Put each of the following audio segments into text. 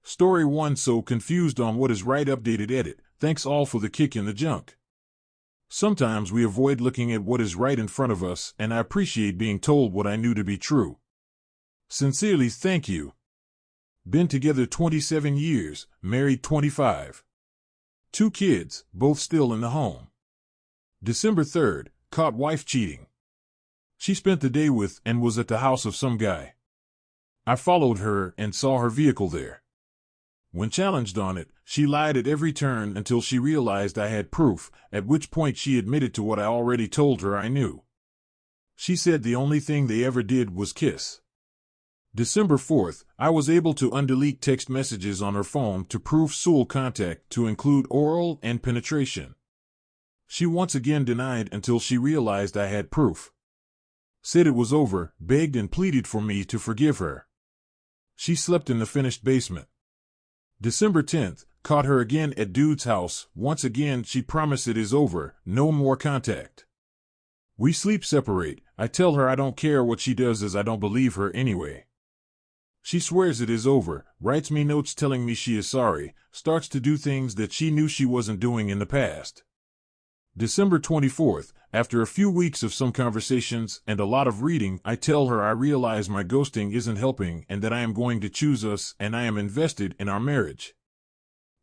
Story 1. So confused on what is right. Updated edit. Thanks all for the kick in the junk. Sometimes we avoid looking at what is right in front of us, and I appreciate being told what I knew to be true. Sincerely, thank you. Been together 27 years, married 25. 2 kids, both still in the home. December 3rd, caught wife cheating. She spent the day with and was at the house of some guy. I followed her and saw her vehicle there. When challenged on it, she lied at every turn until she realized I had proof, at which point she admitted to what I already told her I knew. She said the only thing they ever did was kiss. December 4th, I was able to undelete text messages on her phone to prove sexual contact to include oral and penetration. She once again denied until she realized I had proof. Said it was over, begged and pleaded for me to forgive her. She slept in the finished basement. December 10th, caught her again at dude's house. Once again she promised it is over, no more contact. We sleep separate. I tell her I don't care what she does as I don't believe her anyway. She swears it is over, writes me notes telling me she is sorry, starts to do things that she knew she wasn't doing in the past. December 24th, after a few weeks of some conversations and a lot of reading, I tell her I realize my ghosting isn't helping and that I am going to choose us and I am invested in our marriage.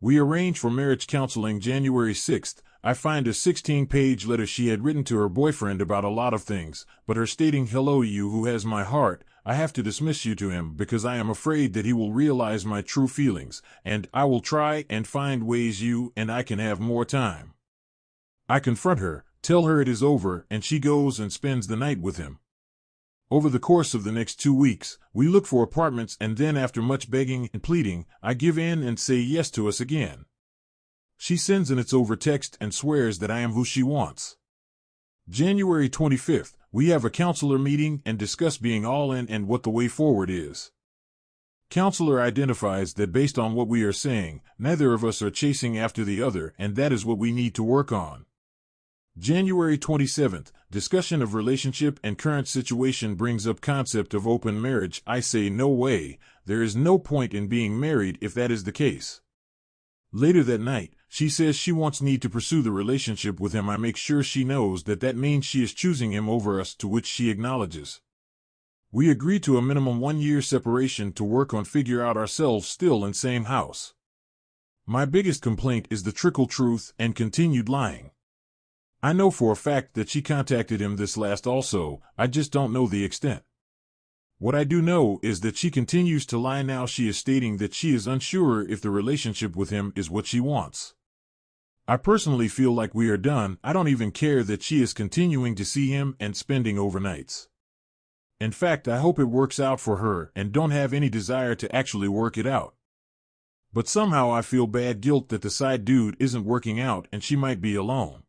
We arrange for marriage counseling January 6th. I find a 16-page letter she had written to her boyfriend about a lot of things, but her stating, "Hello, you who has my heart, I have to dismiss you to him because I am afraid that he will realize my true feelings, and I will try and find ways you and I can have more time." I confront her, tell her it is over, and she goes and spends the night with him. Over the course of the next 2 weeks, we look for apartments, and then after much begging and pleading, I give in and say yes to us again. She sends an "it's over" text and swears that I am who she wants. January 25th, we have a counselor meeting and discuss being all in and what the way forward is. Counselor identifies that based on what we are saying, neither of us are chasing after the other, and that is what we need to work on. January 27th, discussion of relationship and current situation brings up concept of open marriage. I say no way, there is no point in being married if that is the case. Later that night, she says she wants me to pursue the relationship with him. I make sure she knows that that means she is choosing him over us, to which she acknowledges. We agree to a minimum 1-year separation to work on figure out ourselves still in same house. My biggest complaint is the trickle truth and continued lying. I know for a fact that she contacted him this last also, I just don't know the extent. What I do know is that she continues to lie. Now she is stating that she is unsure if the relationship with him is what she wants. I personally feel like we are done. I don't even care that she is continuing to see him and spending overnights. In fact, I hope it works out for her and don't have any desire to actually work it out. But somehow I feel bad guilt that the side dude isn't working out and she might be alone.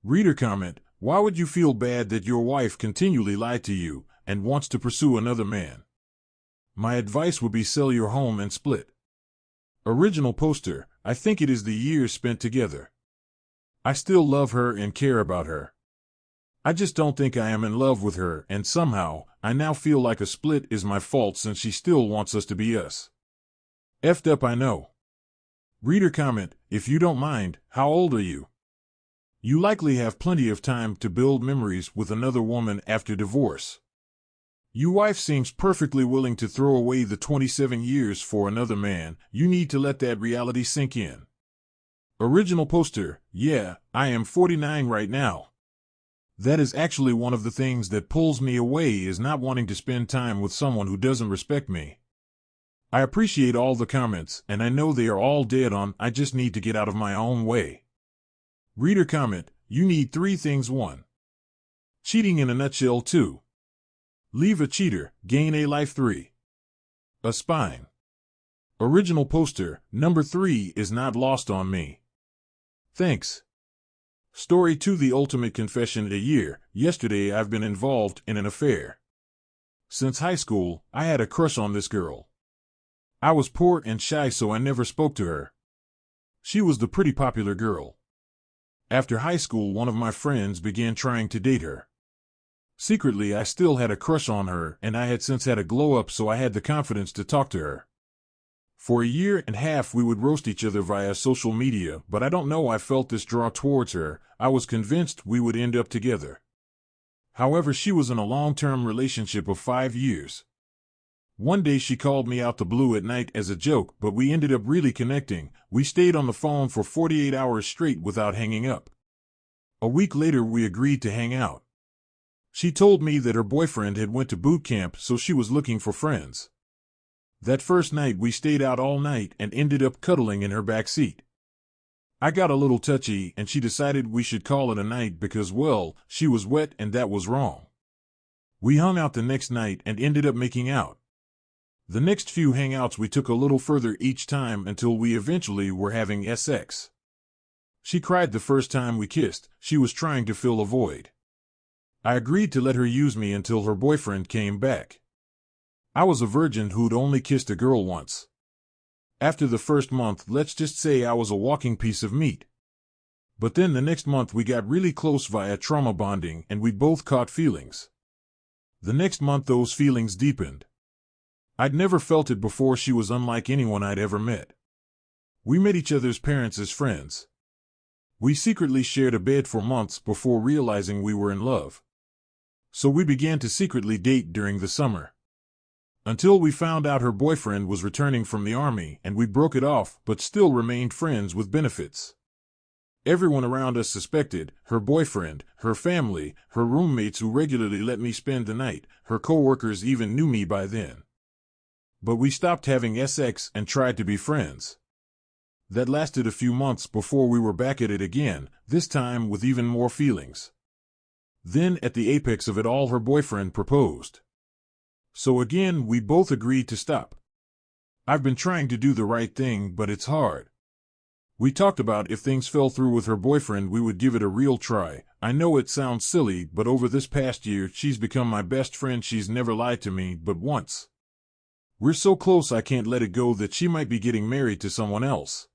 Reader comment: why would you feel bad that your wife continually lied to you and wants to pursue another man? My advice would be sell your home and split. Original poster: I think it is the years spent together. I still love her and care about her. I just don't think I am in love with her, and somehow, I now feel like a split is my fault since she still wants us to be us. Effed up, I know. Reader comment: if you don't mind, how old are you? You likely have plenty of time to build memories with another woman after divorce. Your wife seems perfectly willing to throw away the 27 years for another man. You need to let that reality sink in. Original poster: yeah, I am 49 right now. That is actually one of the things that pulls me away, is not wanting to spend time with someone who doesn't respect me. I appreciate all the comments, and I know they are all dead on. I just need to get out of my own way. Reader comment: you need 3 things. 1. Cheating in a nutshell. 2. Leave a cheater, gain a life. 3. A spine. Original poster: number 3 is not lost on me. Thanks. Story 2: the ultimate confession. A year, yesterday I've been involved in an affair. Since high school, I had a crush on this girl. I was poor and shy, so I never spoke to her. She was the pretty popular girl. After high school, one of my friends began trying to date her. Secretly, I still had a crush on her, and I had since had a glow-up, so I had the confidence to talk to her. For a year and a half we would roast each other via social media, but I don't know, I felt this draw towards her. I was convinced we would end up together. However, she was in a long-term relationship of 5 years. One day she called me out the blue at night as a joke, but we ended up really connecting. We stayed on the phone for 48 hours straight without hanging up. A week later we agreed to hang out. She told me that her boyfriend had went to boot camp, so she was looking for friends. That first night we stayed out all night and ended up cuddling in her back seat. I got a little touchy and she decided we should call it a night because, well, she was wet and that was wrong. We hung out the next night and ended up making out. The next few hangouts we took a little further each time until we eventually were having sex. She cried the first time we kissed. She was trying to fill a void. I agreed to let her use me until her boyfriend came back. I was a virgin who'd only kissed a girl once. After the first month, let's just say I was a walking piece of meat. But then the next month we got really close via trauma bonding and we both caught feelings. The next month those feelings deepened. I'd never felt it before. She was unlike anyone I'd ever met. We met each other's parents as friends. We secretly shared a bed for months before realizing we were in love. So we began to secretly date during the summer. Until we found out her boyfriend was returning from the army and we broke it off, but still remained friends with benefits. Everyone around us suspected, her boyfriend, her family, her roommates who regularly let me spend the night, her coworkers even knew me by then. But we stopped having sex and tried to be friends. That lasted a few months before we were back at it again, this time with even more feelings. Then, at the apex of it all, her boyfriend proposed. So again, we both agreed to stop. I've been trying to do the right thing, but it's hard. We talked about if things fell through with her boyfriend, we would give it a real try. I know it sounds silly, but over this past year, she's become my best friend. She's never lied to me, but once. We're so close I can't let it go that she might be getting married to someone else.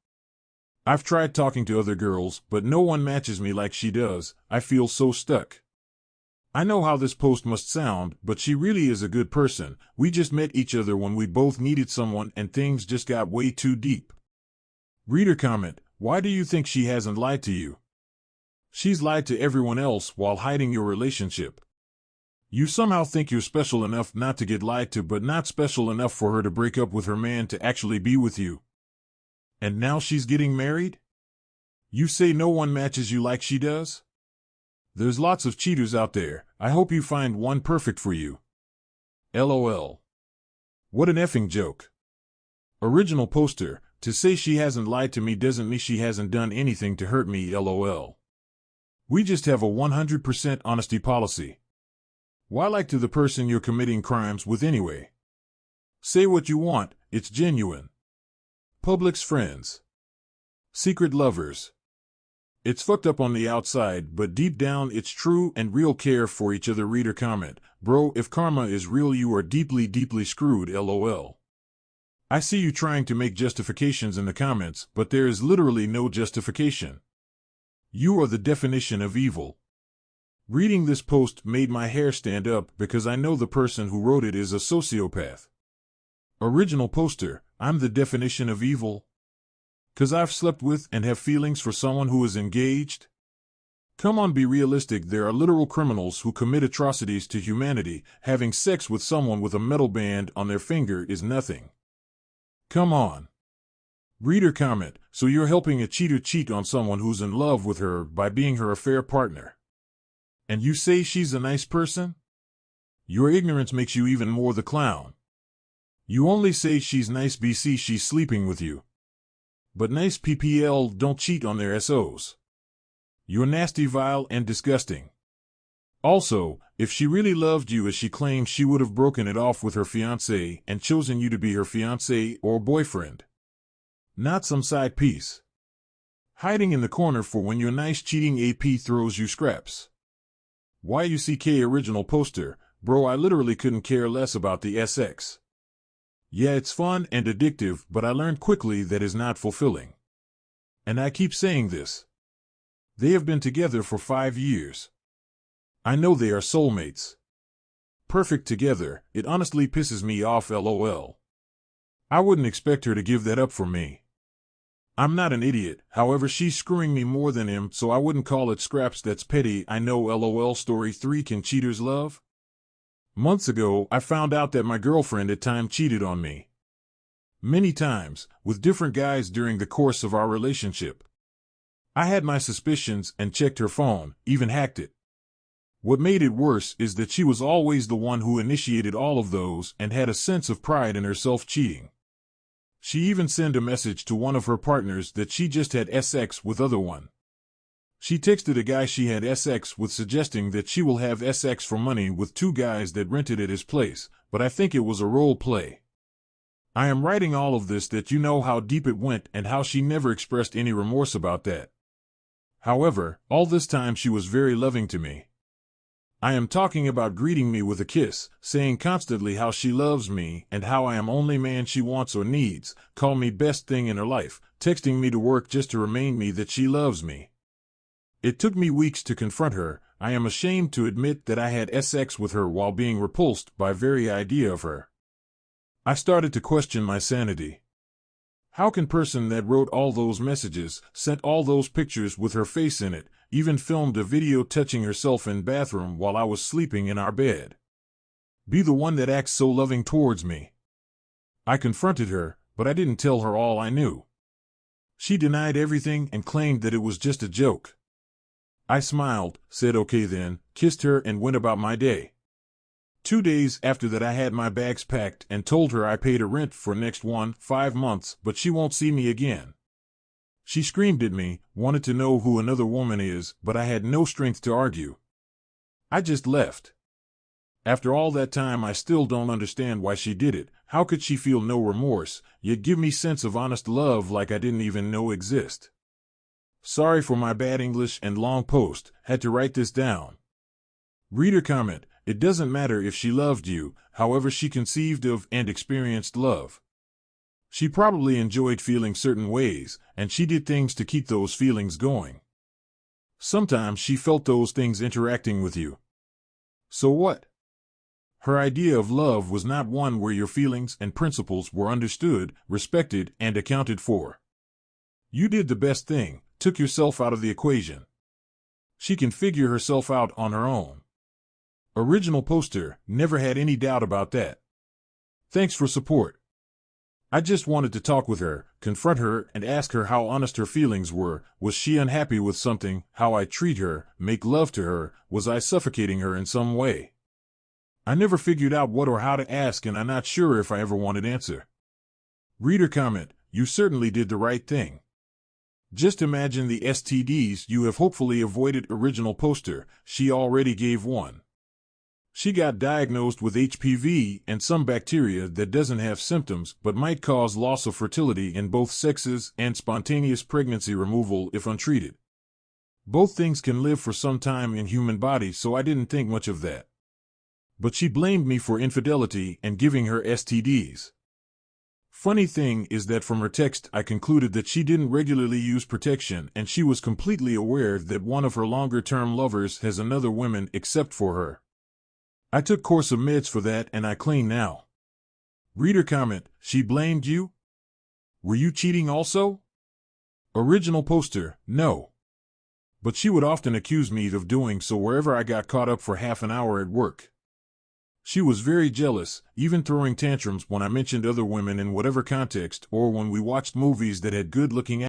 I've tried talking to other girls, but no one matches me like she does. I feel so stuck. I know how this post must sound, but she really is a good person. We just met each other when we both needed someone and things just got way too deep. Reader comment: why do you think she hasn't lied to you? She's lied to everyone else while hiding your relationship. You somehow think you're special enough not to get lied to, but not special enough for her to break up with her man to actually be with you. And now she's getting married? You say no one matches you like she does? There's lots of cheaters out there. I hope you find one perfect for you. LOL. What an effing joke. Original poster: to say she hasn't lied to me doesn't mean she hasn't done anything to hurt me. LOL. We just have a 100% honesty policy. Why lie to the person you're committing crimes with anyway? Say what you want, it's genuine. Public's friends. Secret lovers. It's fucked up on the outside, but deep down it's true and real care for each other. Reader comment: bro, if karma is real, you are deeply, deeply screwed. LOL. I see you trying to make justifications in the comments, but there is literally no justification. You are the definition of evil. Reading this post made my hair stand up because I know the person who wrote it is a sociopath. Original poster: I'm the definition of evil? 'Cause I've slept with and have feelings for someone who is engaged? Come on, be realistic. There are literal criminals who commit atrocities to humanity. Having sex with someone with a metal band on their finger is nothing. Come on. Reader comment: so you're helping a cheater cheat on someone who's in love with her by being her affair partner. And you say she's a nice person? Your ignorance makes you even more the clown. You only say she's nice BC she's sleeping with you. But nice PPL don't cheat on their SOs. You're nasty, vile, and disgusting. Also, if she really loved you as she claims, she would have broken it off with her fiancé and chosen you to be her fiancé or boyfriend. Not some side piece. Hiding in the corner for when your nice cheating AP throws you scraps. YUCK original poster: bro, I literally couldn't care less about the SX. Yeah, it's fun and addictive, but I learned quickly that is not fulfilling. And I keep saying this. They have been together for 5 years. I know they are soulmates. Perfect together. It honestly pisses me off. LOL. I wouldn't expect her to give that up for me. I'm not an idiot, however she's screwing me more than him, so I wouldn't call it scraps. That's petty, I know. LOL. Story 3. Can cheaters love? Months ago, I found out that my girlfriend at times cheated on me. Many times, with different guys during the course of our relationship. I had my suspicions and checked her phone, even hacked it. What made it worse is that she was always the one who initiated all of those and had a sense of pride in herself cheating. She even sent a message to one of her partners that she just had sex with other one. She texted a guy she had sex with suggesting that she will have sex for money with two guys that rented at his place, but I think it was a role play. I am writing all of this that you know how deep it went and how she never expressed any remorse about that. However, all this time she was very loving to me. I am talking about greeting me with a kiss, saying constantly how she loves me and how I am only man she wants or needs, call me best thing in her life, texting me to work just to remind me that she loves me. It took me weeks to confront her. I am ashamed to admit that I had sex with her while being repulsed by very idea of her. I started to question my sanity. How can person that wrote all those messages, sent all those pictures with her face in it, even filmed a video touching herself in bathroom while I was sleeping in our bed, be the one that acts so loving towards me? I confronted her, but I didn't tell her all I knew. She denied everything and claimed that it was just a joke. I smiled, said okay then, kissed her and went about my day. 2 days after that I had my bags packed and told her I paid her rent for next 5 months, but she won't see me again. She screamed at me, wanted to know who another woman is, but I had no strength to argue. I just left. After all that time I still don't understand why she did it. How could she feel no remorse, yet give me sense of honest love like I didn't even know exist? Sorry for my bad English and long post, had to write this down. Reader comment, it doesn't matter if she loved you, however she conceived of and experienced love. She probably enjoyed feeling certain ways, and she did things to keep those feelings going. Sometimes she felt those things interacting with you. So what? Her idea of love was not one where your feelings and principles were understood, respected, and accounted for. You did the best thing, took yourself out of the equation. She can figure herself out on her own. Original poster, never had any doubt about that. Thanks for support. I just wanted to talk with her, confront her, and ask her how honest her feelings were. Was she unhappy with something, how I treat her, make love to her, was I suffocating her in some way? I never figured out what or how to ask, and I'm not sure if I ever wanted answer. Reader comment, you certainly did the right thing. Just imagine the STDs you have hopefully avoided. Original poster, she already gave one. She got diagnosed with HPV and some bacteria that doesn't have symptoms but might cause loss of fertility in both sexes and spontaneous pregnancy removal if untreated. Both things can live for some time in human bodies, so I didn't think much of that. But she blamed me for infidelity and giving her STDs. Funny thing is that from her text I concluded that she didn't regularly use protection and she was completely aware that one of her longer-term lovers has another woman except for her. I took course of meds for that and I clean now. Reader comment, she blamed you? Were you cheating also? Original poster, no. But she would often accuse me of doing so wherever I got caught up for half an hour at work. She was very jealous, even throwing tantrums when I mentioned other women in whatever context or when we watched movies that had good-looking